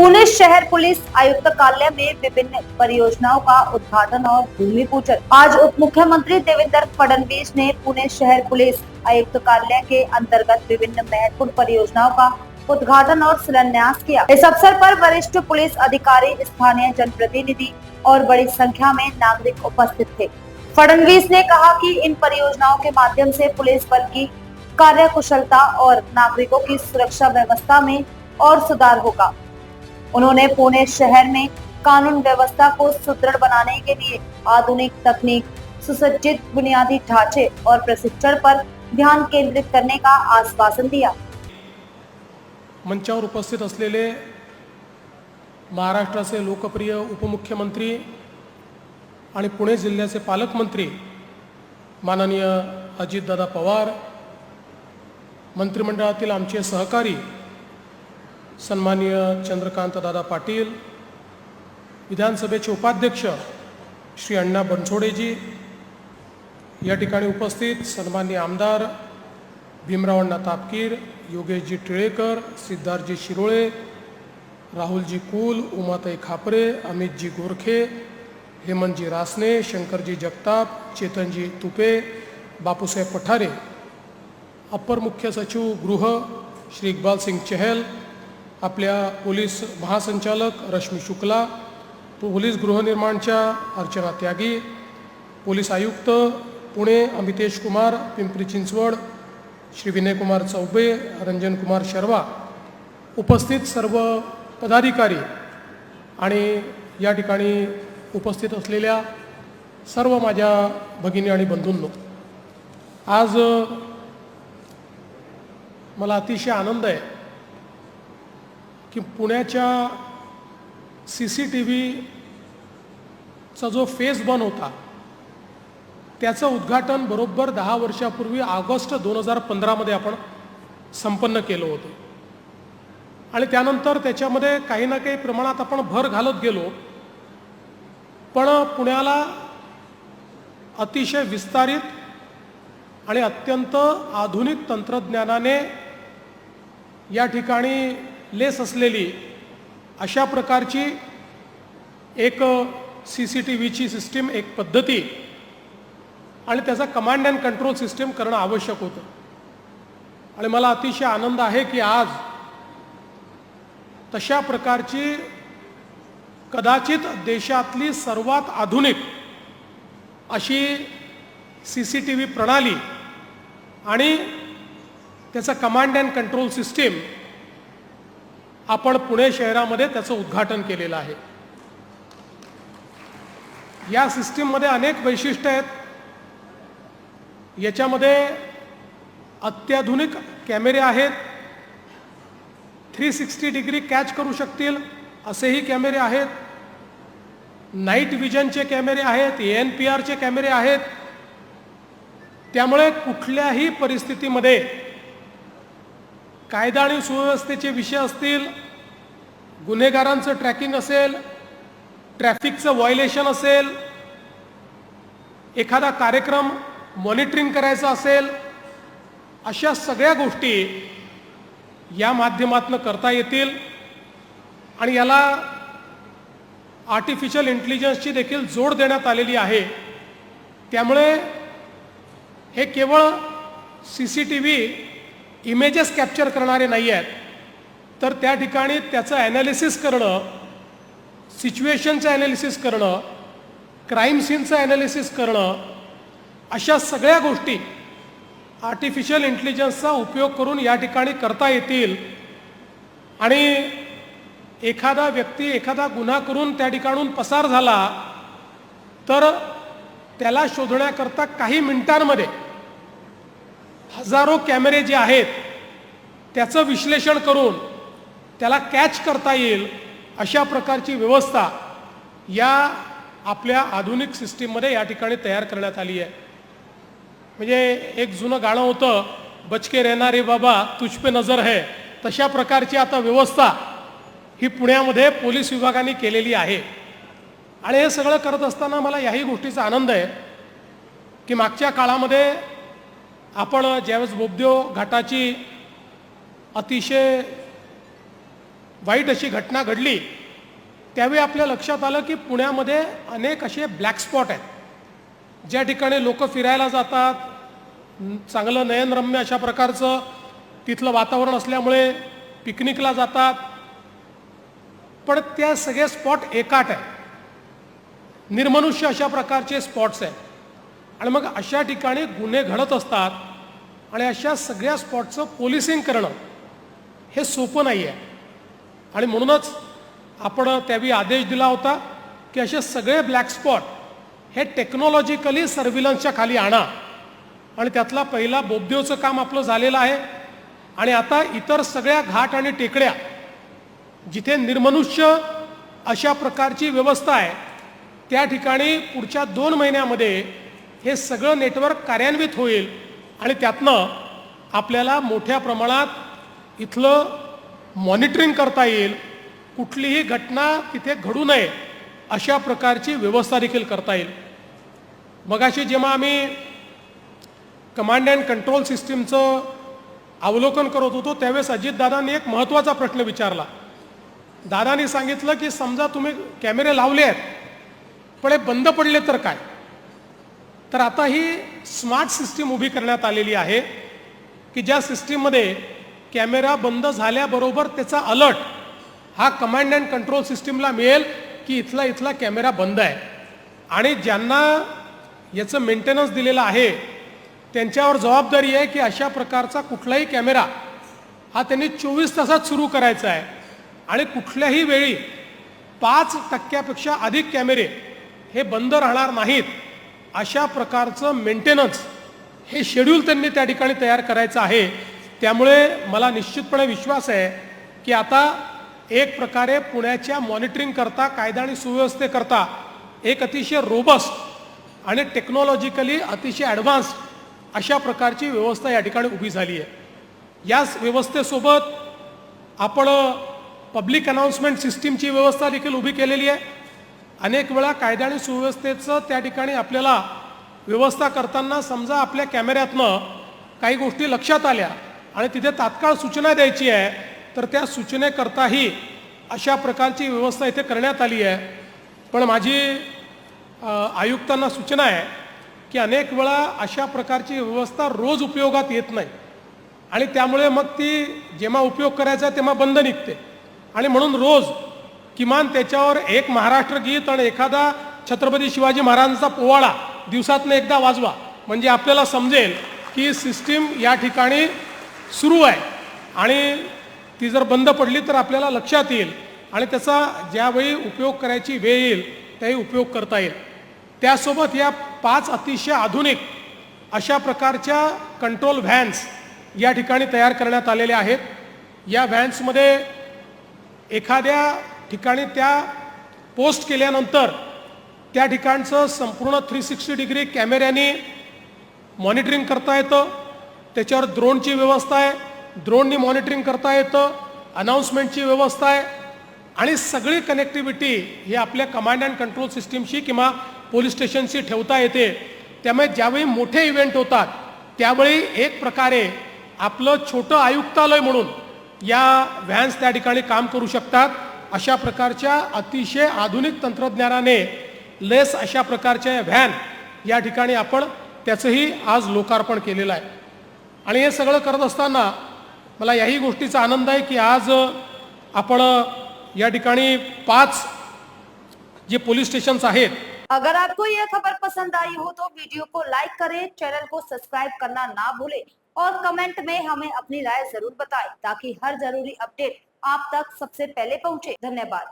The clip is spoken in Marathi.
पुणे शहर पुलिस आयुक्त कार्यालय में विभिन्न परियोजनाओं का उद्घाटन और भूमि पूजन। आज उप मुख्यमंत्री देवेंद्र फडणवीस ने पुणे शहर पुलिस आयुक्त कार्यालय के अंतर्गत विभिन्न महत्वपूर्ण परियोजनाओं का उद्घाटन और शिलान्यास किया। इस अवसर पर वरिष्ठ पुलिस अधिकारी, स्थानीय जनप्रतिनिधि और बड़ी संख्या में नागरिक उपस्थित थे। फडणवीस ने कहा कि इन परियोजनाओं के माध्यम से पुलिस बल की कार्यकुशलता और नागरिकों की सुरक्षा व्यवस्था में और सुधार होगा। उन्होंने पुणे शहर में कानून व्यवस्था को सुदृढ़ बनाने के लिए आधुनिक तकनीक, सुसज्जित बुनियादी ढांचे और प्रशिक्षण पर ध्यान केंद्रित करने का आश्वासन दिया। मंचावर उपस्थित असलेले महाराष्ट्राचे लोकप्रिय उपमुख्यमंत्री आणि पुणे जिल्ह्याचे पालकमंत्री माननीय अजितदादा पवार, मंत्रिमंडळातील आमचे सहकारी सन्माननीय चंद्रकांत दादा पाटील, विधानसभेचे उपाध्यक्ष श्री अण्णा बनसोडेजी, या ठिकाणी उपस्थित सन्माननीय आमदार भीमराव अण्णा तापकीर, योगेशजी टिळेकर, सिद्धार्थजी शिरोळे, राहुलजी कुल, उमाताई खापरे, अमितजी गोरखे, हेमंतजी रासने, शंकरजी जगताप, चेतनजी तुपे, बापूसाहेब पठारे, अप्पर मुख्य सचिव गृह श्री इकबाल सिंग चहल, आपल्या पोलीस महासंचालक रश्मी शुक्ला, पोलीस गृहनिर्माणच्या अर्चना त्यागी, पोलीस आयुक्त पुणे अमितेश कुमार, पिंपरी चिंचवड श्री विनय कुमार चौबे, रंजन कुमार शर्मा, उपस्थित सर्व पदाधिकारी आणि या ठिकाणी उपस्थित असलेल्या सर्व माझ्या भगिनी आणि बंधूंनो, आज मला अतिशय आनंद आहे की पुण्याच्या CCTVचा जो फेज 1 होता त्याचं उद्घाटन बरोबर 10 वर्षापूर्वी ऑगस्ट 2015 मध्ये आपण संपन्न केलं होतं आणि त्यानंतर त्याच्यामध्ये काही ना काही प्रमाणात आपण भर घालत गेलो, पण पुण्याला अतिशय विस्तारित आणि अत्यंत आधुनिक तंत्रज्ञानाने या ठिकाणी लेस असलेली अशा प्रकारची एक CCTVची सिस्टीम, एक पद्धती आणि त्याचा कमांड अँड कंट्रोल सिस्टीम करणं आवश्यक होतं आणि मला अतिशय आनंद आहे की आज तशा प्रकारची कदाचित देशातली सर्वात आधुनिक अशी CCTV प्रणाली आणि त्याचा कमांड अँड कंट्रोल सिस्टीम आपण पुणे शहरामध्ये त्याचं उद्घाटन केलेलं आहे। या सिस्टीममध्ये अनेक वैशिष्ट्ये आहेत। याच्यामध्ये अत्याधुनिक कॅमेरे आहेत, 360 डिग्री कॅच करू शकतील असेही कॅमेरे आहेत, नाईट विजनचे कॅमेरे आहेत, ANPRचे कॅमेरे आहेत। त्यामुळे कुठल्याही परिस्थितीमध्ये कायदा आणि सुव्यवस्थेचे विषय असतील, गुन्हेगारांचं ट्रॅकिंग असेल, ट्रॅफिकचं व्हायोलेशन असेल, एखादा कार्यक्रम मॉनिटरिंग करायचा असेल, अशा सगळ्या गोष्टी या माध्यमातून करता येतील आणि याला आर्टिफिशियल इंटेलिजन्सची देखील जोड देण्यात आलेली आहे। त्यामुळे हे केवळ CCTV इमेजेस कॅप्चर करणारे नाही आहेत, तर त्या ठिकाणी त्याचं ॲनालिसिस करणं, सिच्युएशनचं ॲनालिसिस करणं, क्राईम सीनचं ॲनालिसिस करणं, अशा सगळ्या गोष्टी आर्टिफिशियल इंटेलिजन्सचा उपयोग करून या ठिकाणी करता येतील आणि एखादा व्यक्ती एखादा गुन्हा करून त्या ठिकाणून पसार झाला तर त्याला शोधण्याकरता काही मिनिटांमध्ये हजारो कॅमेरे जे आहेत त्याचं विश्लेषण करून त्याला कॅच करता येईल अशा प्रकारची व्यवस्था या आपल्या आधुनिक सिस्टीममध्ये या ठिकाणी तयार करण्यात आली आहे। म्हणजे एक जुनं गाणं होतं, बचके रहना रे बाबा तुझ पे नजर है, तशा प्रकारची आता व्यवस्था ही पुण्यामध्ये पोलीस विभागाने केलेली आहे आणि हे सगळं करत असताना मला याही गोष्टीचा आनंद आहे की मागच्या काळामध्ये आपण ज्यावेळेस बोबदेव घाटाची अतिशय वाईट अशी घटना घडली त्यावेळी आपल्या लक्षात आलं की पुण्यामध्ये अनेक असे ब्लॅक स्पॉट आहेत ज्या ठिकाणी लोक फिरायला जातात, चांगलं नयनरम्य अशा प्रकारचं तिथलं वातावरण असल्यामुळे पिकनिकला जातात, पण त्या सगळे स्पॉट एकाट आहे, निर्मनुष्य अशा प्रकारचे स्पॉट्स आहेत. आणि मग अशा ठिकाणी गुन्हे घडत असतात आणि अशा सगळ्या स्पॉटचं पोलिसिंग करणं हे सोपं नाही आहे. आणि म्हणूनच आपण त्यावेळी आदेश दिला होता की असे सगळे ब्लॅक स्पॉट हे टेक्नॉलॉजिकली सर्व्हिलन्सच्या खाली आणा. आणि त्यातला पहिला बोबदेवचं काम आपलं झालेलं आहे. आणि आता इतर सगळ्या घाट आणि टेकड्या जिथे निर्मनुष्य अशा प्रकारची व्यवस्था आहे त्या ठिकाणी पुढच्या 2 महिन्यामध्ये हे सगळं नेटवर्क कार्यान्वित होईल आणि त्यातनं आपल्याला मोठ्या प्रमाणात इथलं मॉनिटरिंग करता येईल. कुठलीही घटना तिथे घडू नये अशा प्रकारची व्यवस्था देखील करता येईल. मगाशी जेव्हा आम्ही कमांड अँड कंट्रोल सिस्टीमचं अवलोकन करत होतो त्यावेळेस अजितदादांनी एक महत्त्वाचा प्रश्न विचारला. दादांनी सांगितलं की समजा तुम्ही कॅमेरे लावले आहेत पण हे बंद पडले तर काय. तर आता ही स्मार्ट सिस्टीम उभी करण्यात आलेली आहे की ज्या सिस्टीममध्ये कॅमेरा बंद झाल्याबरोबर त्याचा अलर्ट हा कमांड अँड कंट्रोल सिस्टीमला मिळेल की इथला कॅमेरा बंद आहे. आणि ज्यांना याचं मेंटेनन्स दिलेलं आहे त्यांच्यावर जबाबदारी आहे की अशा प्रकारचा कुठलाही कॅमेरा हा त्यांनी 24 तासात सुरू करायचा आहे. आणि कुठल्याही वेळी 5% अधिक कॅमेरे हे बंद राहणार नाहीत अशा प्रकारचं मेंटेनन्स हे शेड्यूल त्यांनी त्या ठिकाणी तयार करायचं आहे. त्यामुळे मला निश्चितपणे विश्वास आहे की आता एक प्रकारे पुण्याच्या मॉनिटरिंग करता, कायदा आणि सुव्यवस्थेकरता एक अतिशय रोबस्ट आणि टेक्नॉलॉजिकली अतिशय ॲडव्हान्स्ड अशा प्रकारची व्यवस्था या ठिकाणी उभी झाली आहे. याच व्यवस्थेसोबत आपण पब्लिक अनाउन्समेंट सिस्टीमची व्यवस्था देखील उभी केलेली आहे. अनेक वेळा कायदा आणि सुव्यवस्थेचं त्या ठिकाणी आपल्याला व्यवस्था करताना समजा आपल्या कॅमेऱ्यातनं काही गोष्टी लक्षात आल्या आणि तिथे तात्काळ सूचना द्यायची आहे तर त्या सूचनेकरताही अशा प्रकारची व्यवस्था इथे करण्यात आली आहे. पण माझी आयुक्तांना सूचना आहे की अनेक वेळा अशा प्रकारची व्यवस्था रोज उपयोगात येत नाही आणि त्यामुळे मग ती जेव्हा उपयोग करायचा तेव्हा बंद निघते. आणि म्हणून रोज किमान त्याच्यावर एक महाराष्ट्र गीत आणि एखादा छत्रपती शिवाजी महाराजांचा पोवाडा दिवसातनं एकदा वाजवा म्हणजे आपल्याला समजेल की सिस्टीम या ठिकाणी सुरू आहे आणि ती जर बंद पडली तर आपल्याला लक्षात येईल आणि त्याचा ज्यावेळी उपयोग करायची वेळ येईल त्याही उपयोग करता येईल. त्यासोबत या 5 अतिशय आधुनिक अशा प्रकारच्या कंट्रोल व्हॅन्स या ठिकाणी तयार करण्यात आलेल्या आहेत. या व्हॅन्समध्ये एखाद्या ठिकाणी त्या पोस्ट केल्यानंतर त्या ठिकाणचं संपूर्ण 360 डिग्री कॅमेऱ्याने मॉनिटरिंग करता येतं. त्याच्यावर ड्रोनची व्यवस्था आहे, ड्रोननी मॉनिटरिंग करता येतं, अनाऊन्समेंटची व्यवस्था आहे आणि सगळी कनेक्टिव्हिटी ही आपल्या कमांड अँड कंट्रोल सिस्टीमशी किंवा पोलीस स्टेशनशी ठेवता येते. त्यामुळे ज्यावेळी मोठे इव्हेंट होतात त्यावेळी एक प्रकारे आपलं छोटं आयुक्तालय म्हणून या व्हॅन्स त्या ठिकाणी काम करू शकतात. अशा प्रकारच्या अतिशय आधुनिक तंत्रज्ञानाने लेस अशा प्रकारच्या व्हॅन या ठिकाणी आपण त्याचंही आज लोकार्पण केलेलं आहे. आणि हे सगळं करत असताना मला याही गोष्टीचा आनंद आहे की आज आपण या ठिकाणी 5 जे पोलीस स्टेशन्स आहेत. अगर आपको यह खबर पसंद आई हो तो वीडियो को लाइक करें, चैनल को सब्सक्राइब करना ना भूलें और कमेंट में हमें अपनी राय जरूर बताएं ताकि हर जरूरी अपडेट आप तक सबसे पहले पहुंचे. धन्यवाद.